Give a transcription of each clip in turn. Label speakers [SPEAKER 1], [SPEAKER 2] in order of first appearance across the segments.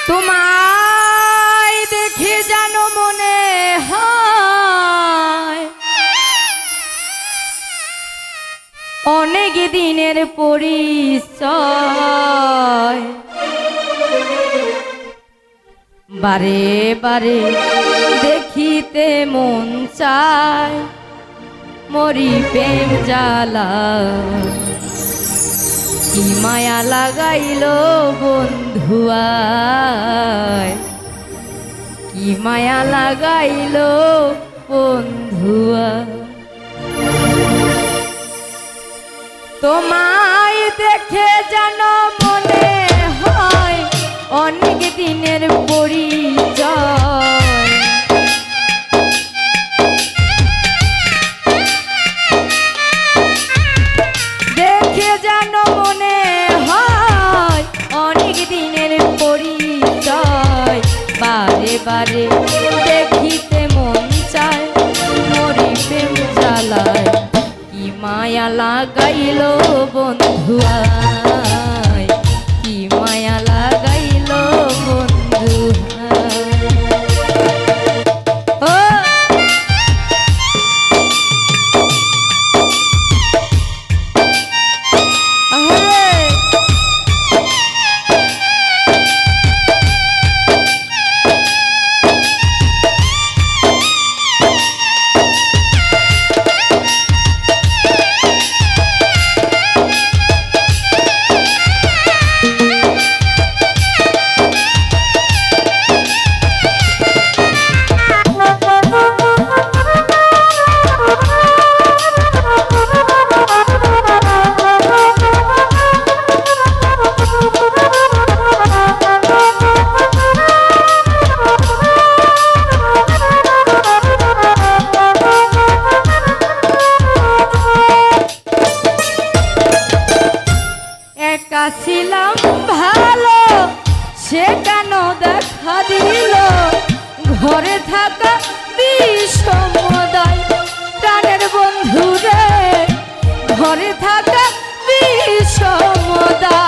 [SPEAKER 1] তোমায় দেখে যেন মনে হয় অনেক দিনের পরিচয়। বারে বারে দেখিতে মন চায় মরি প্রেম জ্বালা। কি মায়া লাগাইল বন্ধুয়ায়, কি মায়া লাগাইল বন্ধুয়া। তোমায় দেখে যেন মনে হয় অনেক দিনের পরিচয়। দেখে যেন মনে হয় অনেক দিনের পরিচয়। বারে বারে দেখিতে মন চায় মরি প্রেম জ্বালায়। কি মায়া লাগাইল বন্ধুয়ায়, কি মায়া লাগাইল বন্ধুয়ায়। ছিলাম ভালো সে কেন দেখা দিল ঘরে থাকা বিষমদায়। প্রাণের বন্ধু রে ঘরে থাকা বিষমদায়।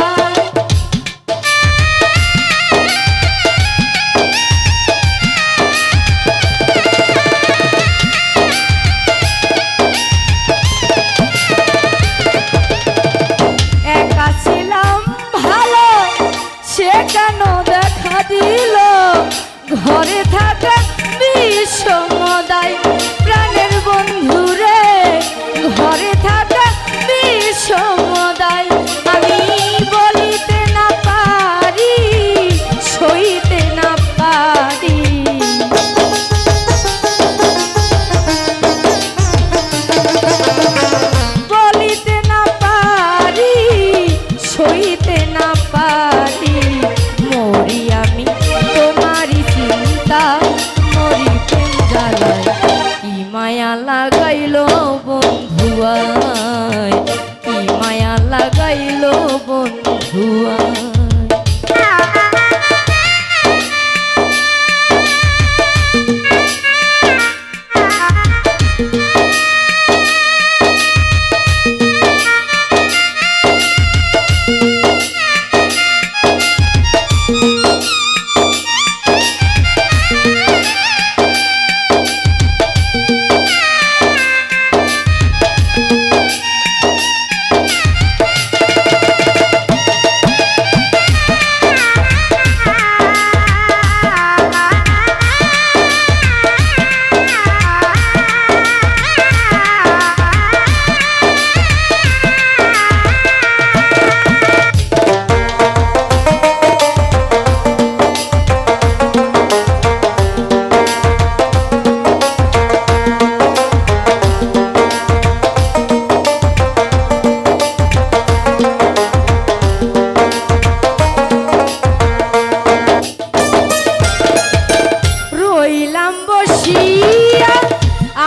[SPEAKER 1] কেন দেখা দিল ঘরে থাকা বিষমদায়। প্রাণের বন্ধু রে ঘরে থাকা বিষমদায়। আমি বলিতে না পারি সইতে না পারি, বলিতে না পারি সইতে না পারি। মরি আমি তোমারই চিন্তা মরি প্রেম জ্বালায়। কি মায়া লাগাইল বন্ধুয়ায়, কি মায়া লাগাইল বন্ধুয়ায়।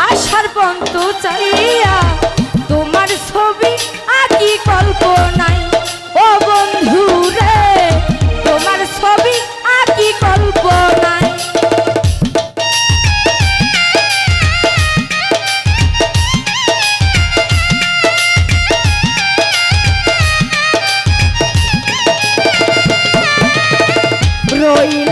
[SPEAKER 1] আশার পন্ত চাইয়া তোমার ছবি আঁকি কল্পনায়। ও বন্ধু রে তোমার ছবি আঁকি কল্পনায়। রইল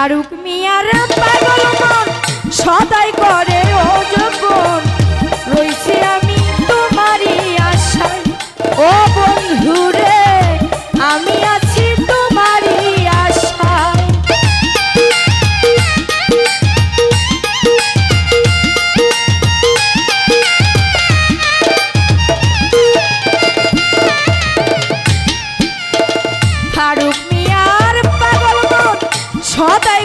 [SPEAKER 1] ফারুক মিয়ার পাগল মন সদাই করে ও যখন রইছি আমি তোমারই আশায় ও বন্ধু রে আমি আছি তোমারই আশায় ফারুক মিয়ার পাগল মন সদাই